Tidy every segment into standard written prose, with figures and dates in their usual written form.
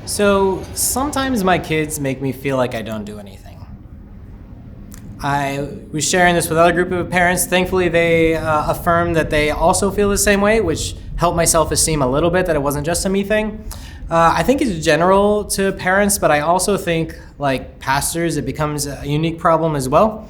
So sometimes my kids make me feel like I don't do anything. I was sharing this with other group of parents. Thankfully, they affirmed that they also feel the same way, which helped my self-esteem a little bit, that it wasn't just a me thing. I think it's general to parents, but I also think, like pastors, it becomes a unique problem as well.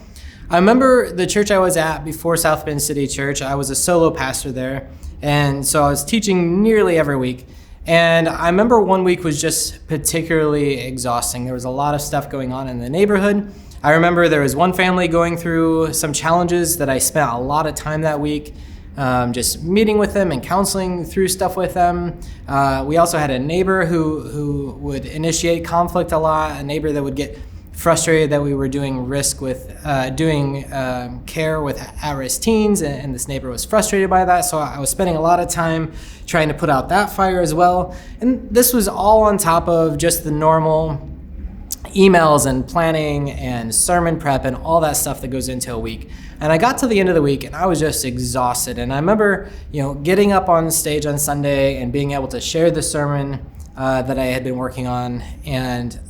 I remember the church I was at before South Bend City Church. I was a solo pastor there, and so I was teaching nearly every week. And I remember one week was just particularly exhausting. There was a lot of stuff going on in the neighborhood. I remember there was one family going through some challenges that I spent a lot of time that week just meeting with them and counseling through stuff with them. We also had a neighbor who would initiate conflict a lot, a neighbor that would get frustrated that we were doing care with at-risk teens, and this neighbor was frustrated by that. So I was spending a lot of time trying to put out that fire as well. And this was all on top of just the normal emails and planning and sermon prep and all that stuff that goes into a week. And I got to the end of the week and I was just exhausted. And I remember, getting up on stage on Sunday and being able to share the sermon that I had been working on, and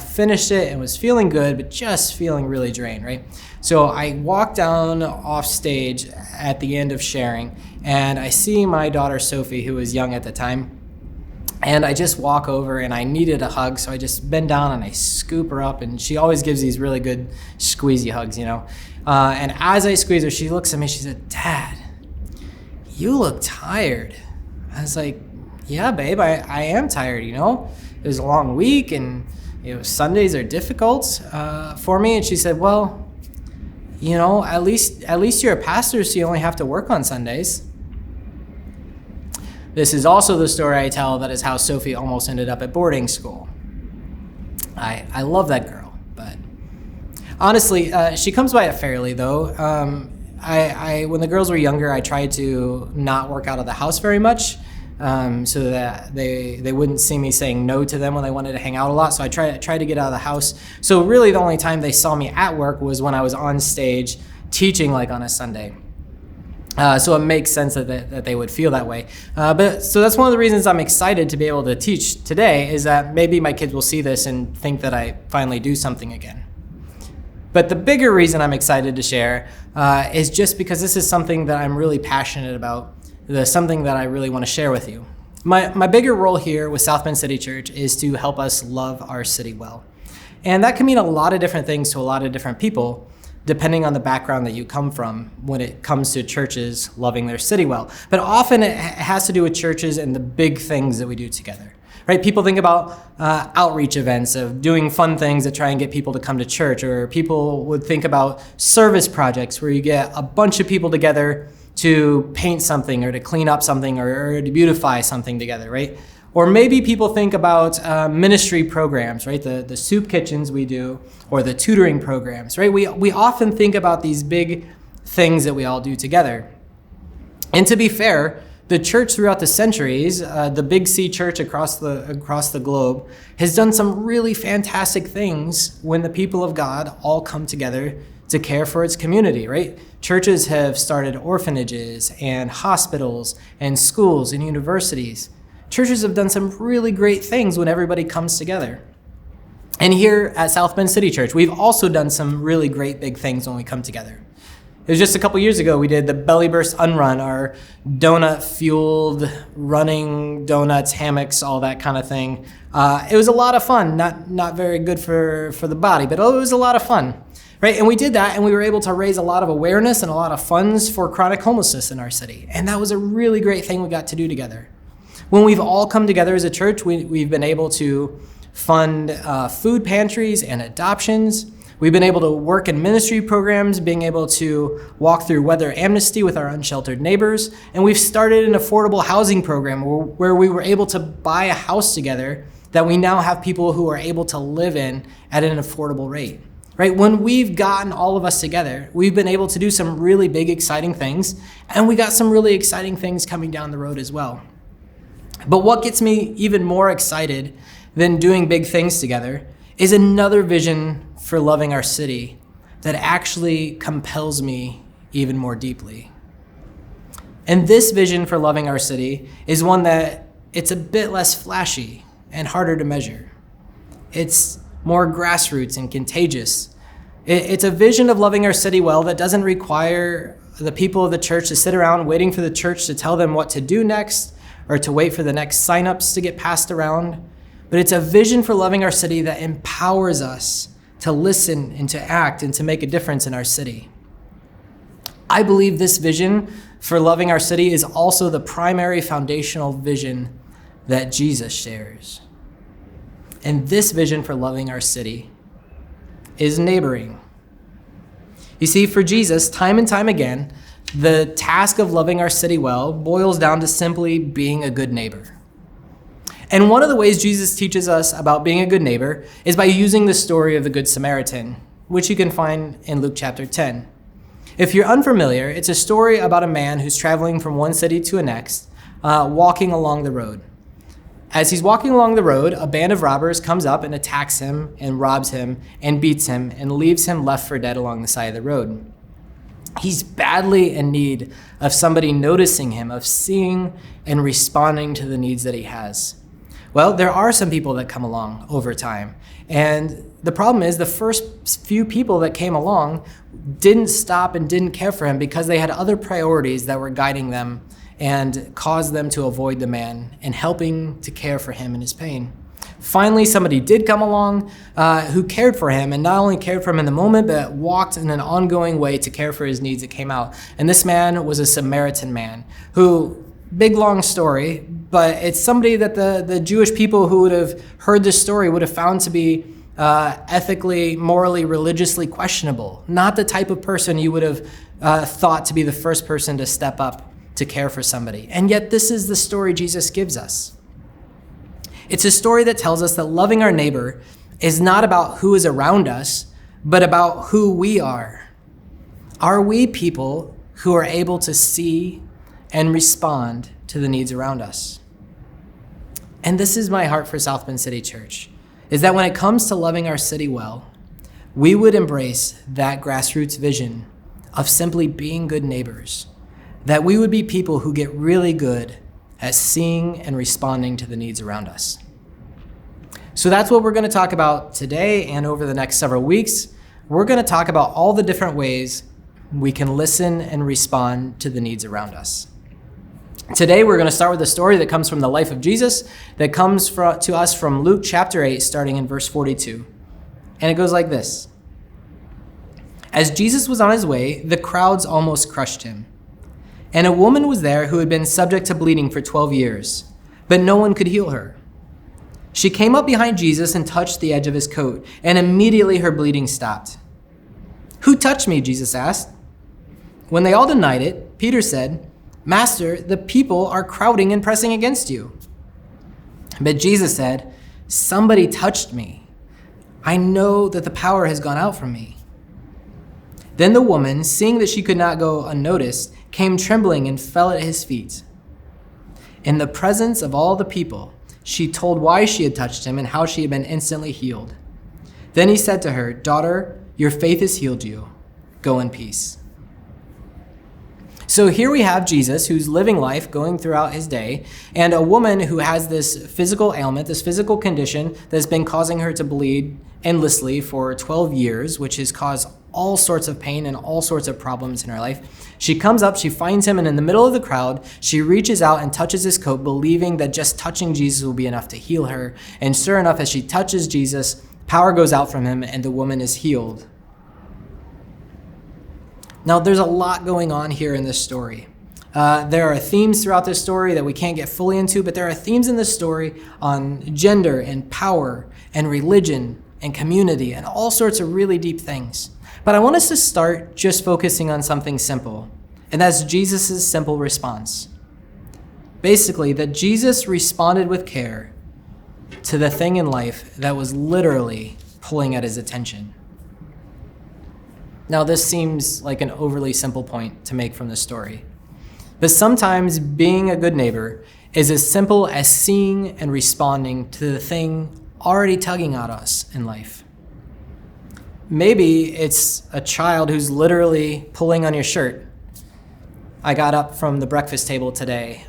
finished it and was feeling good, but just feeling really drained, right? So I walked down off stage at the end of sharing, and I see my daughter Sophie, who was young at the time, and I just walk over and I needed a hug, so I just bend down and I scoop her up, and she always gives these really good squeezy hugs, and as I squeeze her, she looks at me, she said, "Dad, you look tired." I was like, "Yeah, babe, I am tired, It was a long week, and Sundays are difficult for me." And she said, "Well, at least you're a pastor, so you only have to work on Sundays." This is also the story I tell that is how Sophie almost ended up at boarding school. I love that girl, but honestly, she comes by it fairly, though. When the girls were younger, I tried to not work out of the house very much, so that they wouldn't see me saying no to them when they wanted to hang out a lot. So I tried to get out of the house. So really the only time they saw me at work was when I was on stage teaching, like on a Sunday. So it makes sense that they would feel that way. So that's one of the reasons I'm excited to be able to teach today, is that maybe my kids will see this and think that I finally do something again. But the bigger reason I'm excited to share is just because this is something that I'm really passionate about, something that I really want to share with you. My bigger role here with South Bend City Church is to help us love our city well. And that can mean a lot of different things to a lot of different people, depending on the background that you come from when it comes to churches loving their city well. But often it has to do with churches and the big things that we do together, right? People think about outreach events of doing fun things that try and get people to come to church, or people would think about service projects where you get a bunch of people together to paint something or to clean up something or to beautify something together, right? Or maybe people think about ministry programs, right? The soup kitchens we do, or the tutoring programs, right? We often think about these big things that we all do together. And to be fair, the church throughout the centuries, the Big C church across the globe, has done some really fantastic things when the people of God all come together to care for its community, right? Churches have started orphanages and hospitals and schools and universities. Churches have done some really great things when everybody comes together. And here at South Bend City Church, we've also done some really great big things when we come together. It was just a couple years ago, we did the Belly Burst Unrun, our donut-fueled running donuts, hammocks, all that kind of thing. It was a lot of fun, not very good for the body, but it was a lot of fun, right? And we did that, and we were able to raise a lot of awareness and a lot of funds for chronic homelessness in our city. And that was a really great thing we got to do together. When we've all come together as a church, we've been able to fund food pantries and adoptions. We've been able to work in ministry programs, being able to walk through weather amnesty with our unsheltered neighbors. And we've started an affordable housing program where we were able to buy a house together that we now have people who are able to live in at an affordable rate. Right? When we've gotten all of us together, we've been able to do some really big, exciting things. And we got some really exciting things coming down the road as well. But what gets me even more excited than doing big things together is another vision for loving our city that actually compels me even more deeply. And this vision for loving our city is one that it's a bit less flashy. and harder to measure. It's more grassroots and contagious. It's a vision of loving our city well that doesn't require the people of the church to sit around waiting for the church to tell them what to do next or to wait for the next signups to get passed around. But it's a vision for loving our city that empowers us to listen and to act and to make a difference in our city. I believe this vision for loving our city is also the primary foundational vision that Jesus shares. And this vision for loving our city is neighboring. You see, for Jesus, time and time again, the task of loving our city well boils down to simply being a good neighbor. And one of the ways Jesus teaches us about being a good neighbor is by using the story of the Good Samaritan, which you can find in Luke chapter 10. If you're unfamiliar, it's a story about a man who's traveling from one city to the next, walking along the road. As he's walking along the road, a band of robbers comes up and attacks him and robs him and beats him and leaves him left for dead along the side of the road. He's badly in need of somebody noticing him, of seeing and responding to the needs that he has. Well, there are some people that come along over time. And the problem is the first few people that came along didn't stop and didn't care for him because they had other priorities that were guiding them and caused them to avoid the man and helping to care for him in his pain. Finally, somebody did come along who cared for him, and not only cared for him in the moment, but walked in an ongoing way to care for his needs that came out. And this man was a Samaritan man who, big, long story, but it's somebody that the Jewish people who would have heard this story would have found to be ethically, morally, religiously questionable. Not the type of person you would have thought to be the first person to step up to care for somebody. And yet this is the story Jesus gives us. It's a story that tells us that loving our neighbor is not about who is around us, but about who we are. Are we people who are able to see and respond to the needs around us? And this is my heart for South Bend City Church, is that when it comes to loving our city well, we would embrace that grassroots vision of simply being good neighbors, that we would be people who get really good at seeing and responding to the needs around us. So that's what we're going to talk about today and over the next several weeks. We're going to talk about all the different ways we can listen and respond to the needs around us. Today, we're going to start with a story that comes from the life of Jesus, that comes to us from Luke chapter 8, starting in verse 42. And it goes like this. As Jesus was on his way, the crowds almost crushed him. And a woman was there who had been subject to bleeding for 12 years, but no one could heal her. She came up behind Jesus and touched the edge of his coat, and immediately her bleeding stopped. "Who touched me?" Jesus asked. When they all denied it, Peter said, "Master, the people are crowding and pressing against you." But Jesus said, "Somebody touched me. I know that the power has gone out from me." Then the woman, seeing that she could not go unnoticed, came trembling and fell at his feet. In the presence of all the people, she told why she had touched him and how she had been instantly healed. Then he said to her, "Daughter, your faith has healed you. Go in peace." So here we have Jesus, who's living life, going throughout his day, and a woman who has this physical ailment, this physical condition that's been causing her to bleed endlessly for 12 years, which has caused all sorts of pain and all sorts of problems in her life. She comes up, she finds him, and in the middle of the crowd, she reaches out and touches his coat, believing that just touching Jesus will be enough to heal her. And sure enough, as she touches Jesus, power goes out from him, and the woman is healed. Now, there's a lot going on here in this story. There are themes throughout this story that we can't get fully into, but there are themes in this story on gender and power and religion and community and all sorts of really deep things. But I want us to start just focusing on something simple, and that's Jesus' simple response. Basically, that Jesus responded with care to the thing in life that was literally pulling at his attention. Now, this seems like an overly simple point to make from the story, but sometimes being a good neighbor is as simple as seeing and responding to the thing already tugging at us in life. Maybe it's a child who's literally pulling on your shirt, I got up from the breakfast table today,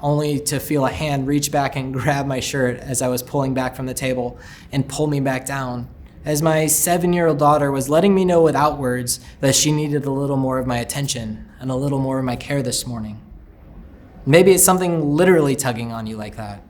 only to feel a hand reach back and grab my shirt as I was pulling back from the table and pull me back down, as my 7-year-old daughter was letting me know without words that she needed a little more of my attention and a little more of my care this morning. Maybe it's something literally tugging on you like that.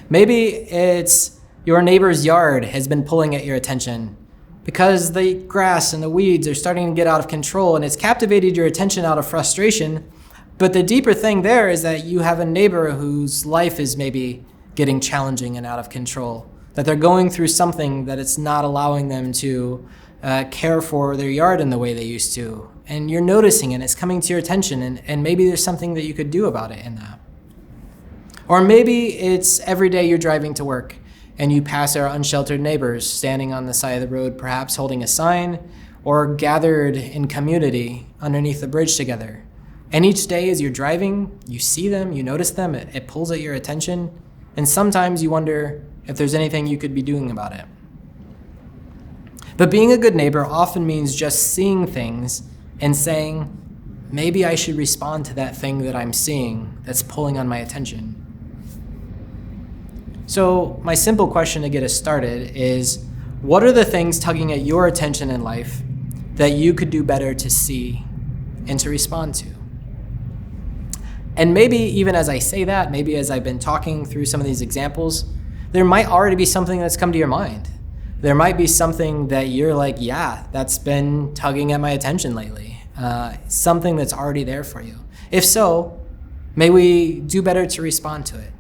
Maybe it's your neighbor's yard has been pulling at your attention because the grass and the weeds are starting to get out of control, and it's captivated your attention out of frustration. But the deeper thing there is that you have a neighbor whose life is maybe getting challenging and out of control, that they're going through something that it's not allowing them to care for their yard in the way they used to. And you're noticing it, it's coming to your attention, and maybe there's something that you could do about it in that. Or maybe it's every day you're driving to work and you pass our unsheltered neighbors standing on the side of the road, perhaps holding a sign or gathered in community underneath the bridge together. And each day as you're driving, you see them, you notice them, it pulls at your attention, and sometimes you wonder if there's anything you could be doing about it. But being a good neighbor often means just seeing things and saying, maybe I should respond to that thing that I'm seeing that's pulling on my attention. So my simple question to get us started is, what are the things tugging at your attention in life that you could do better to see and to respond to? And maybe even as I say that, maybe as I've been talking through some of these examples, there might already be something that's come to your mind. There might be something that you're like, yeah, that's been tugging at my attention lately. Something that's already there for you. If so, may we do better to respond to it.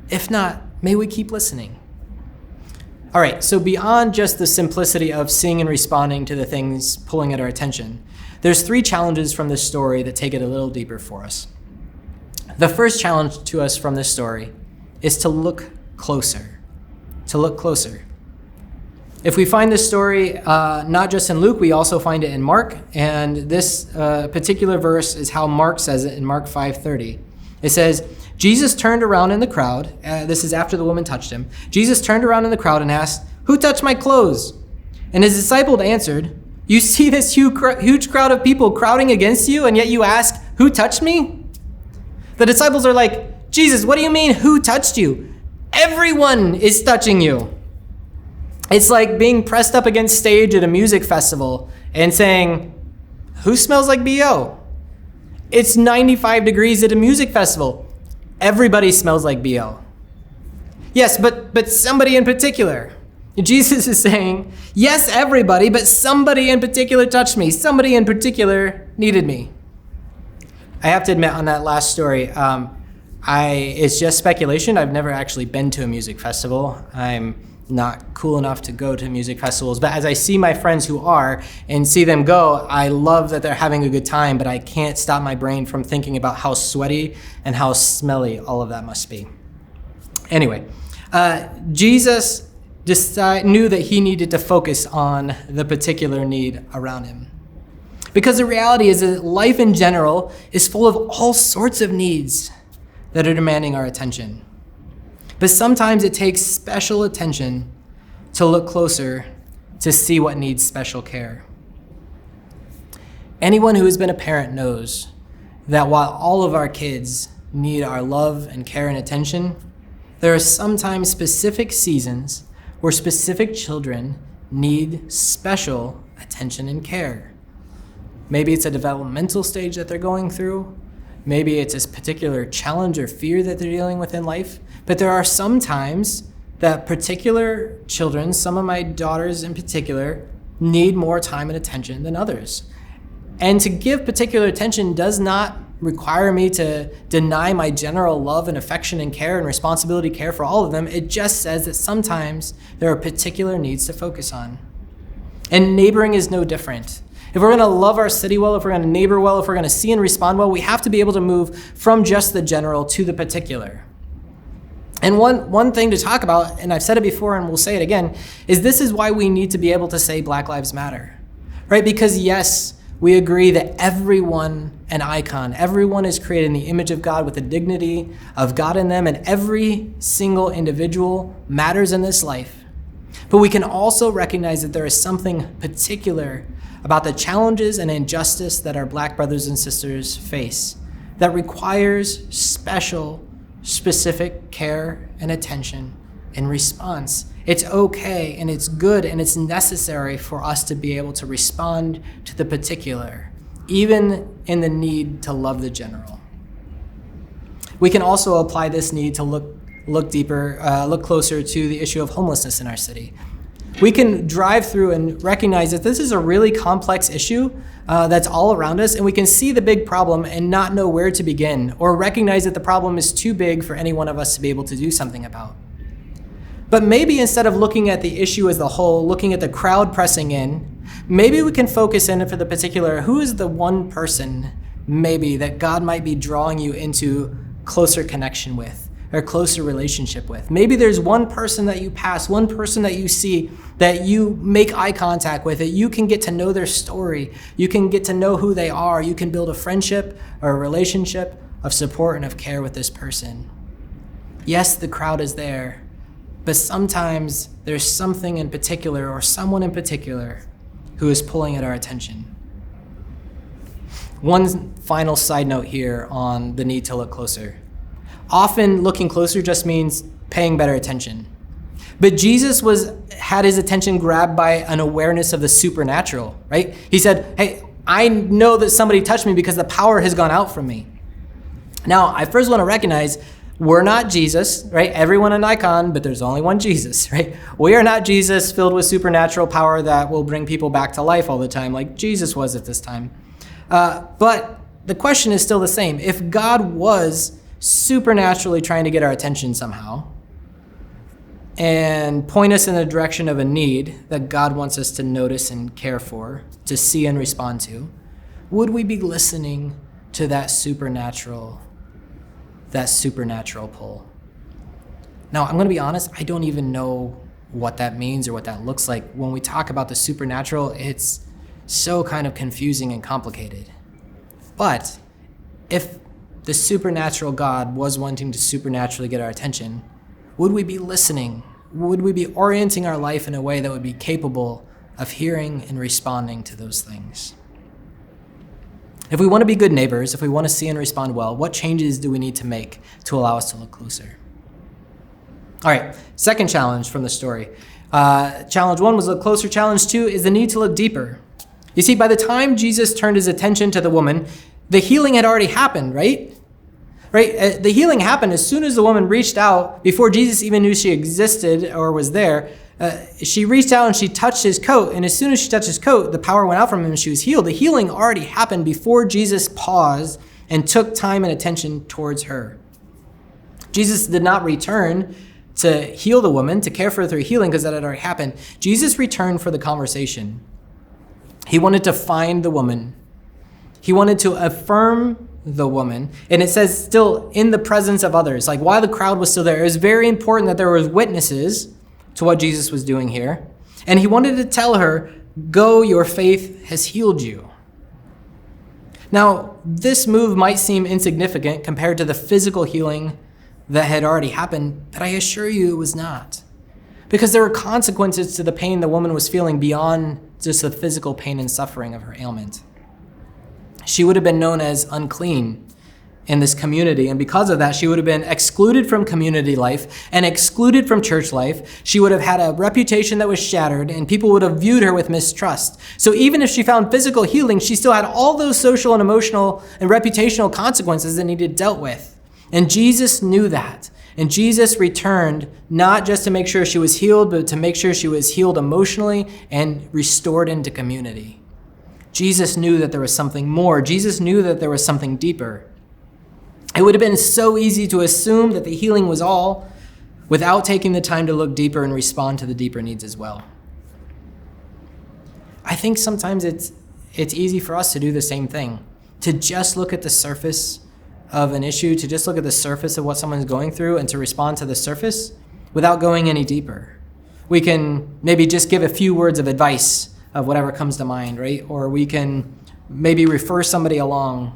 If not, may we keep listening. All right, so beyond just the simplicity of seeing and responding to the things pulling at our attention, there's 3 challenges from this story that take it a little deeper for us. The first challenge to us from this story is to look closer. To look closer. If we find this story not just in Luke, we also find it in Mark, and this particular verse is how Mark says it in Mark 5:30. It says, Jesus turned around in the crowd. This is after the woman touched him. Jesus turned around in the crowd and asked, "Who touched my clothes?" And his disciple answered, "You see this huge crowd of people crowding against you, and yet you ask, 'Who touched me?'" The disciples are like, "Jesus, what do you mean, who touched you? Everyone is touching you." It's like being pressed up against stage at a music festival and saying, "Who smells like BO?" It's 95 degrees at a music festival. Everybody smells like BO. Yes, but somebody in particular. Jesus is saying, yes, everybody, but somebody in particular touched me. Somebody in particular needed me. I have to admit on that last story, it's just speculation. I've never actually been to a music festival. I'm not cool enough to go to music festivals, but as I see my friends who are and see them go, I love that they're having a good time, but I can't stop my brain from thinking about how sweaty and how smelly all of that must be. Anyway, Jesus knew that he needed to focus on the particular need around him. Because the reality is that life in general is full of all sorts of needs that are demanding our attention. But sometimes it takes special attention to look closer to see what needs special care. Anyone who has been a parent knows that while all of our kids need our love and care and attention, there are sometimes specific seasons where specific children need special attention and care. Maybe it's a developmental stage that they're going through. Maybe it's a particular challenge or fear that they're dealing with in life. But there are some times that particular children, some of my daughters in particular, need more time and attention than others. And to give particular attention does not require me to deny my general love and affection and care and responsibility care for all of them. It just says that sometimes there are particular needs to focus on. And neighboring is no different. If we're going to love our city well, if we're going to neighbor well, if we're going to see and respond well, we have to be able to move from just the general to the particular. And one thing to talk about, and I've said it before and we'll say it again, is this is why we need to be able to say Black Lives Matter, right? Because yes, we agree that everyone an icon, everyone is created in the image of God with the dignity of God in them, and every single individual matters in this life. But we can also recognize that there is something particular about the challenges and injustice that our Black brothers and sisters face that requires special, specific care and attention and response. It's okay and it's good and it's necessary for us to be able to respond to the particular, even in the need to love the general. We can also apply this need to look deeper, look closer to the issue of homelessness in our city. We can drive through and recognize that this is a really complex issue that's all around us, and we can see the big problem and not know where to begin, or recognize that the problem is too big for any one of us to be able to do something about. But maybe instead of looking at the issue as a whole, looking at the crowd pressing in, maybe we can focus in for the particular, who is the one person maybe that God might be drawing you into closer connection with, or closer relationship with. Maybe there's one person that you pass, one person that you see, that you make eye contact with, that you can get to know their story, you can get to know who they are, you can build a friendship or a relationship of support and of care with this person. Yes, the crowd is there, but sometimes there's something in particular or someone in particular who is pulling at our attention. One final side note here on the need to look closer. Often looking closer just means paying better attention. But Jesus had his attention grabbed by an awareness of the supernatural, right? He said, hey, I know that somebody touched me because the power has gone out from me. Now, I first want to recognize we're not Jesus, right? Everyone an icon, but there's only one Jesus, right? We are not Jesus filled with supernatural power that will bring people back to life all the time like Jesus was at this time. But the question is still the same. If God was supernaturally trying to get our attention somehow and point us in the direction of a need that God wants us to notice and care for, to see and respond to, would we be listening to that supernatural pull? Now, I'm going to be honest, I don't even know what that means or what that looks like. When we talk about the supernatural, it's so kind of confusing and complicated. But if the supernatural God was wanting to supernaturally get our attention, would we be listening? Would we be orienting our life in a way that would be capable of hearing and responding to those things? If we want to be good neighbors, if we want to see and respond well, what changes do we need to make to allow us to look closer? All right, second challenge from the story. Challenge 1 was look closer. Challenge 2 is the need to look deeper. You see, by the time Jesus turned his attention to the woman, the healing had already happened, right? The healing happened as soon as the woman reached out, before Jesus even knew she existed or was there. She reached out and she touched his coat, and as soon as she touched his coat, the power went out from him and she was healed. The healing already happened before Jesus paused and took time and attention towards her. Jesus did not return to heal the woman, to care for her through healing, because that had already happened. Jesus returned for the conversation. He wanted to find the woman. He wanted to affirm the woman. And it says still in the presence of others, like while the crowd was still there. It was very important that there was witnesses to what Jesus was doing here. And he wanted to tell her, go, your faith has healed you. Now, this move might seem insignificant compared to the physical healing that had already happened, but I assure you it was not. Because there were consequences to the pain the woman was feeling beyond just the physical pain and suffering of her ailment. She would have been known as unclean in this community, and because of that, she would have been excluded from community life and excluded from church life. She would have had a reputation that was shattered, and people would have viewed her with mistrust. So even if she found physical healing, she still had all those social and emotional and reputational consequences that needed dealt with. And Jesus knew that. And Jesus returned not just to make sure she was healed, but to make sure she was healed emotionally and restored into community. Jesus knew that there was something more. Jesus knew that there was something deeper. It would have been so easy to assume that the healing was all without taking the time to look deeper and respond to the deeper needs as well. I think sometimes it's easy for us to do the same thing, to just look at the surface of an issue, to just look at the surface of what someone's going through and to respond to the surface without going any deeper. We can maybe just give a few words of advice of whatever comes to mind, right? Or we can maybe refer somebody along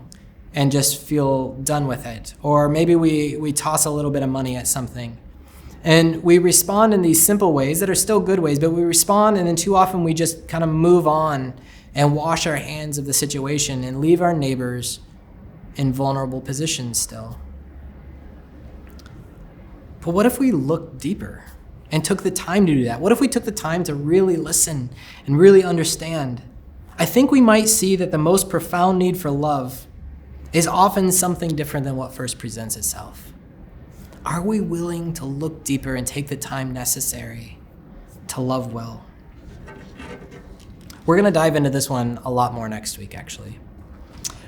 and just feel done with it. Or maybe we toss a little bit of money at something. And we respond in these simple ways that are still good ways, but we respond, and then too often we just kind of move on and wash our hands of the situation and leave our neighbors in vulnerable positions still. But what if we looked deeper and took the time to do that? What if we took the time to really listen and really understand? I think we might see that the most profound need for love is often something different than what first presents itself. Are we willing to look deeper and take the time necessary to love well? We're going to dive into this one a lot more next week, actually.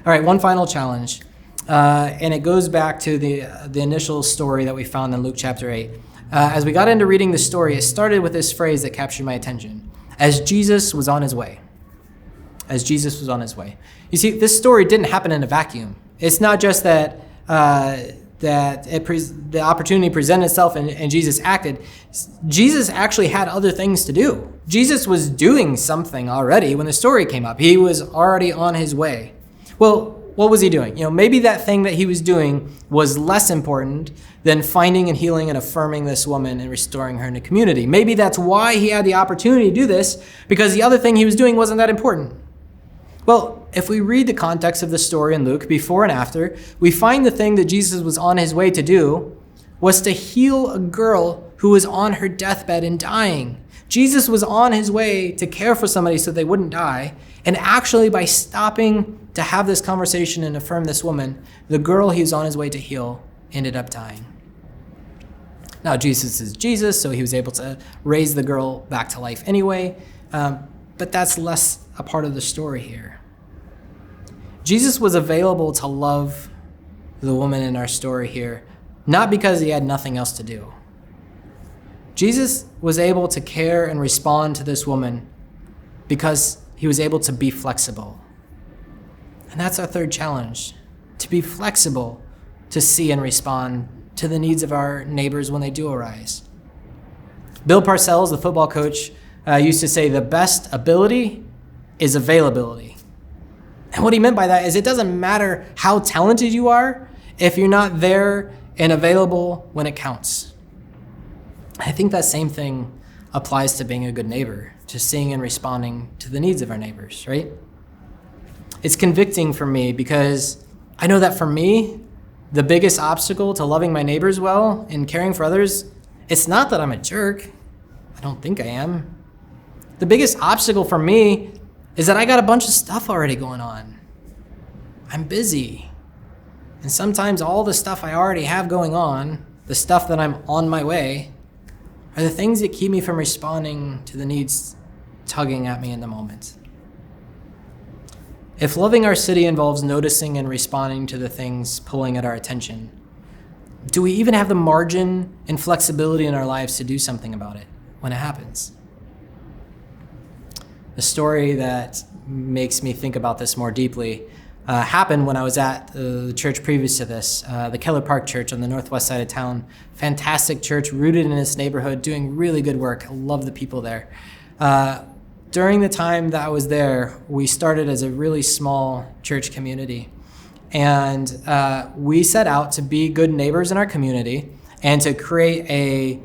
All right, one final challenge, and it goes back to the initial story that we found in Luke chapter 8. As we got into reading the story, it started with this phrase that captured my attention: as Jesus was on his way. As Jesus was on his way. You see, this story didn't happen in a vacuum. It's not just that the opportunity presented itself and Jesus acted. Jesus actually had other things to do. Jesus was doing something already when the story came up. He was already on his way. Well, what was he doing? Maybe that thing that he was doing was less important than finding and healing and affirming this woman and restoring her in the community. Maybe that's why he had the opportunity to do this, because the other thing he was doing wasn't that important. Well, if we read the context of the story in Luke, before and after, we find the thing that Jesus was on his way to do was to heal a girl who was on her deathbed and dying. Jesus was on his way to care for somebody so they wouldn't die. And actually, by stopping to have this conversation and affirm this woman, the girl he was on his way to heal ended up dying. Now, Jesus is Jesus, so he was able to raise the girl back to life anyway. But that's less a part of the story here. Jesus was available to love the woman in our story here, not because he had nothing else to do. Jesus was able to care and respond to this woman because he was able to be flexible. And that's our third challenge, to be flexible, to see and respond to the needs of our neighbors when they do arise. Bill Parcells, the football coach, used to say the best ability is availability. And what he meant by that is it doesn't matter how talented you are if you're not there and available when it counts. I think that same thing applies to being a good neighbor, to seeing and responding to the needs of our neighbors, right? It's convicting for me because I know that for me, the biggest obstacle to loving my neighbors well and caring for others, it's not that I'm a jerk. I don't think I am. The biggest obstacle for me is that I got a bunch of stuff already going on. I'm busy. And sometimes all the stuff I already have going on, the stuff that I'm on my way, are the things that keep me from responding to the needs tugging at me in the moment. If loving our city involves noticing and responding to the things pulling at our attention, do we even have the margin and flexibility in our lives to do something about it when it happens? The story that makes me think about this more deeply happened when I was at the church previous to this, the Keller Park Church on the northwest side of town. Fantastic church, rooted in this neighborhood, doing really good work. I love the people there. During the time that I was there, we started as a really small church community. And we set out to be good neighbors in our community and to create a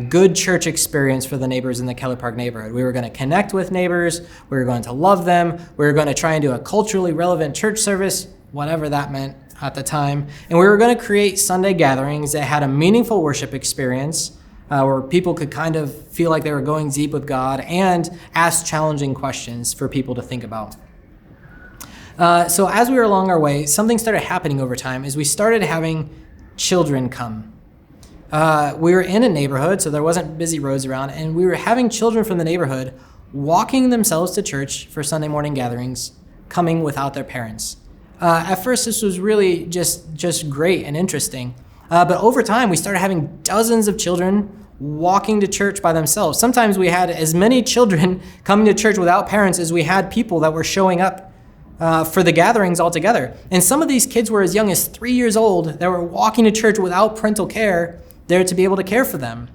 good church experience for the neighbors in the Keller Park neighborhood. We were going to connect with neighbors. We were going to love them. We were going to try and do a culturally relevant church service, whatever that meant at the time. And we were going to create Sunday gatherings that had a meaningful worship experience where people could kind of feel like they were going deep with God and ask challenging questions for people to think about. So as we were along our way, something started happening over time as we started having children come. We were in a neighborhood, so there wasn't busy roads around, and we were having children from the neighborhood walking themselves to church for Sunday morning gatherings, coming without their parents. At first, this was really just great and interesting. But over time, we started having dozens of children walking to church by themselves. Sometimes we had as many children coming to church without parents as we had people that were showing up for the gatherings altogether. And some of these kids were as young as 3 years old that were walking to church without parental care there to be able to care for them.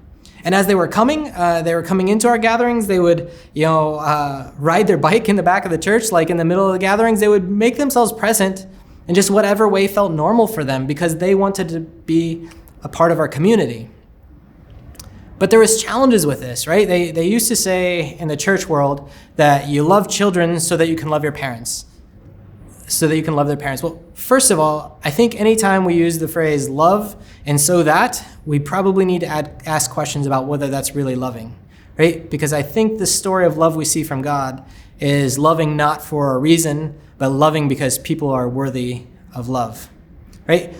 And as they were coming into our gatherings, they would, ride their bike in the back of the church, like in the middle of the gatherings. They would make themselves present in just whatever way felt normal for them because they wanted to be a part of our community. But there was challenges with this, right? They used to say in the church world that you love children so that you can love your parents. so that you can love their parents? Well, first of all, I think anytime we use the phrase love and so that, we probably need to ask questions about whether that's really loving, right? Because I think the story of love we see from God is loving not for a reason, but loving because people are worthy of love, right?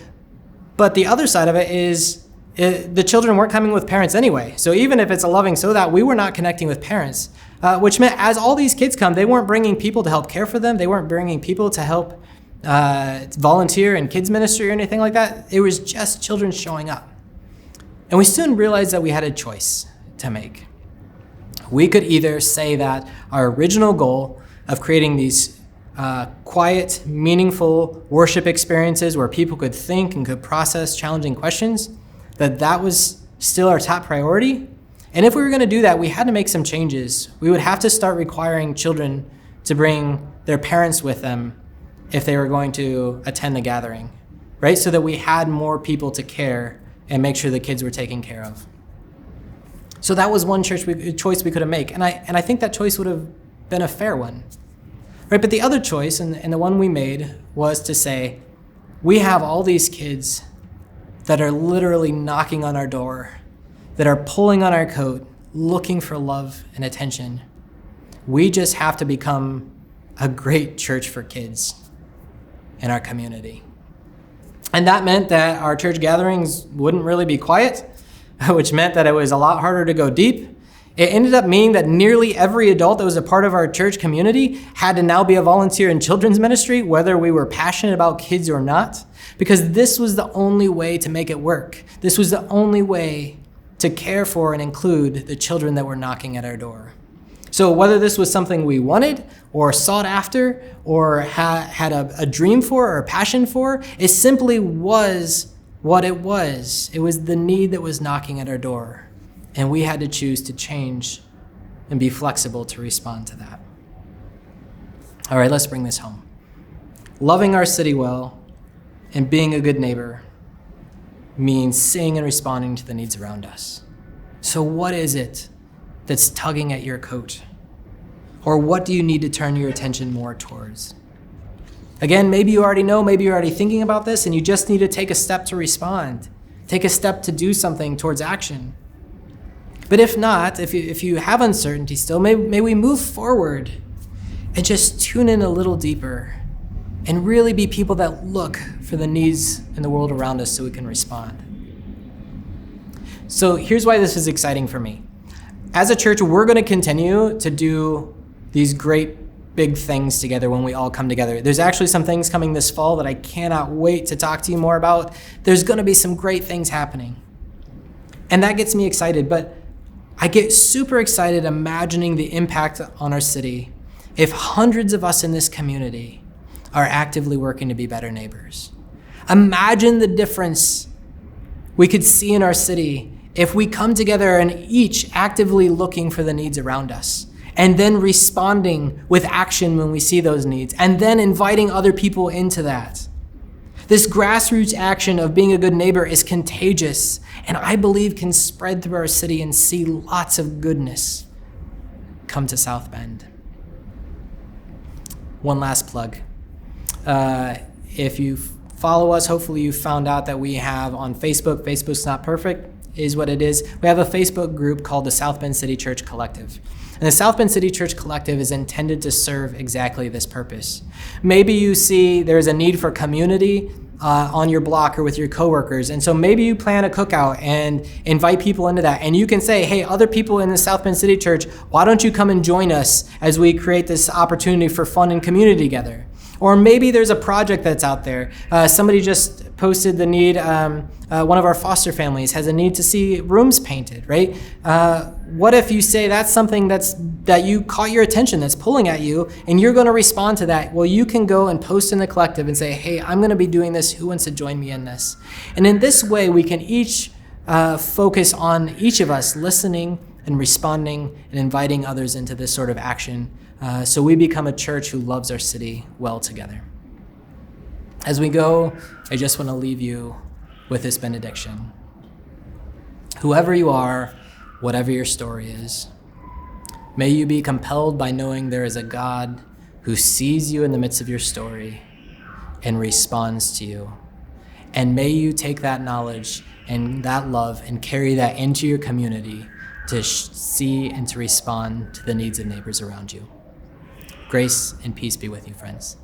But the other side of it is the children weren't coming with parents anyway. So even if it's a loving so that, we were not connecting with parents, which meant as all these kids come, they weren't bringing people to help care for them. They weren't bringing people to help volunteer in kids ministry or anything like that. It was just children showing up. And we soon realized that we had a choice to make. We could either say that our original goal of creating these quiet, meaningful worship experiences where people could think and could process challenging questions, that was still our top priority. And if we were going to do that, we had to make some changes. We would have to start requiring children to bring their parents with them if they were going to attend the gathering, right? So that we had more people to care and make sure the kids were taken care of. So that was one choice we could have made. And I think that choice would have been a fair one, right? But the other choice, and the one we made, was to say, we have all these kids that are literally knocking on our door, that are pulling on our coat, looking for love and attention. We just have to become a great church for kids in our community. And that meant that our church gatherings wouldn't really be quiet, which meant that it was a lot harder to go deep. It ended up meaning that nearly every adult that was a part of our church community had to now be a volunteer in children's ministry, whether we were passionate about kids or not, because this was the only way to make it work. This was the only way to care for and include the children that were knocking at our door. So whether this was something we wanted or sought after or had a dream for or a passion for, it simply was what it was. It was the need that was knocking at our door. And we had to choose to change and be flexible to respond to that. All right, let's bring this home. Loving our city well and being a good neighbor means seeing and responding to the needs around us. So what is it that's tugging at your coat? Or what do you need to turn your attention more towards? Again, maybe you already know, maybe you're already thinking about this, and you just need to take a step to respond. Take a step to do something towards action. But if not, if you have uncertainty still, may we move forward and just tune in a little deeper and really be people that look for the needs in the world around us so we can respond. So here's why this is exciting for me. As a church, we're going to continue to do these great big things together when we all come together. There's actually some things coming this fall that I cannot wait to talk to you more about. There's going to be some great things happening. And that gets me excited, but I get super excited imagining the impact on our city if hundreds of us in this community are actively working to be better neighbors. Imagine the difference we could see in our city if we come together and each actively looking for the needs around us, and then responding with action when we see those needs, and then inviting other people into that. This grassroots action of being a good neighbor is contagious, and I believe can spread through our city and see lots of goodness come to South Bend. One last plug. If you follow us, hopefully you found out that we have on Facebook, Facebook's Not Perfect, is what it is. We have a Facebook group called the South Bend City Church Collective. And the South Bend City Church Collective is intended to serve exactly this purpose. Maybe you see there's a need for community on your block or with your coworkers. And so maybe you plan a cookout and invite people into that. And you can say, hey, other people in the South Bend City Church, why don't you come and join us as we create this opportunity for fun and community together? Or maybe there's a project that's out there. Somebody just posted the need, one of our foster families has a need to see rooms painted, right? What if you say that's something that you caught your attention, that's pulling at you, and you're going to respond to that? Well, you can go and post in the collective and say, hey, I'm going to be doing this. Who wants to join me in this? And in this way, we can each focus on each of us listening and responding and inviting others into this sort of action. So we become a church who loves our city well together. As we go, I just want to leave you with this benediction. Whoever you are, whatever your story is, may you be compelled by knowing there is a God who sees you in the midst of your story and responds to you. And may you take that knowledge and that love and carry that into your community to see and to respond to the needs of neighbors around you. Grace and peace be with you, friends.